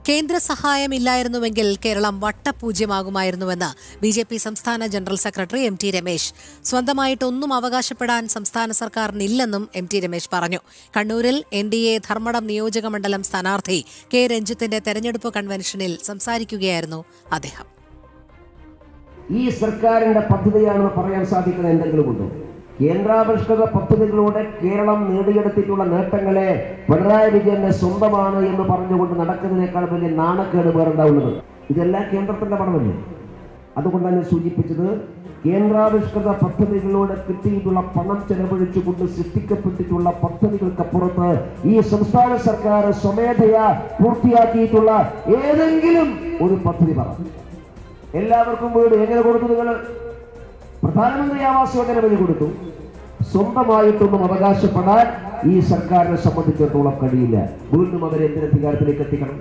കേന്ദ്ര സഹായമില്ലായിരുന്നുവെങ്കിൽ കേരളം വട്ടപൂജ്യമാകുമായിരുന്നുവെന്ന് ബി.ജെ.പി. സംസ്ഥാന general secretary എം.ടി. Ramesh. സ്വന്തമായിട്ടൊന്നും അവകാശപ്പെടാൻ സംസ്ഥാന സർക്കാരിനില്ലെന്നും എം.ടി. രമേശ് പറഞ്ഞു. കണ്ണൂരിൽ എൻ.ഡി.എ ധർമ്മടം നിയോജകമണ്ഡലം സ്ഥാനാർത്ഥി കെ. രഞ്ജിത്തിന്റെ തെരഞ്ഞെടുപ്പ് കൺവെൻഷനിൽ സംസാരിക്കുകയായിരുന്നു അദ്ദേഹം. ഈ സർക്കാരിന്റെ പദ്ധതിയാണെന്ന് പറയാൻ സാധിക്കുന്ന എന്തെങ്കിലുമുണ്ടോ? കേന്ദ്രാവിഷ്കൃത പദ്ധതികളിലൂടെ കേരളം നേടിയെടുത്തിട്ടുള്ള നേട്ടങ്ങളെ പിണറായി വിജയന്റെ സ്വന്തമാണ് എന്ന് പറഞ്ഞുകൊണ്ട് നടക്കുന്നതിനേക്കാൾ വലിയ നാണക്കേട് വേറെന്താവുന്നത്? ഇതെല്ലാം കേന്ദ്രത്തിന്റെ പണമല്ലേ? അതുകൊണ്ടാണ് സൂചിപ്പിച്ചത്, കേന്ദ്രാവിഷ്കൃത പദ്ധതികളിലൂടെ കിട്ടിയിട്ടുള്ള പണം ചെലവഴിച്ചുകൊണ്ട് സൃഷ്ടിക്കപ്പെട്ടിട്ടുള്ള പദ്ധതികൾക്കപ്പുറത്ത് ഈ സംസ്ഥാന സർക്കാർ സ്വമേധയാ പൂർത്തിയാക്കിയിട്ടുള്ള ഏതെങ്കിലും ഒരു പദ്ധതി പറ. എല്ലാവർക്കും വീട് എങ്ങനെ കൊടുത്തു? നിങ്ങൾ പ്രധാനമന്ത്രി ആവാസ് യോജന വഴി കൊടുത്തു. സ്വന്തമായിട്ടൊന്നും അവകാശപ്പെടാൻ ഈ സർക്കാരിനെ സംബന്ധിച്ചിടത്തോളം കഴിയില്ല. വീണ്ടും അവരെ എന്തിന് അധികാരത്തിലേക്ക് എത്തിക്കണം?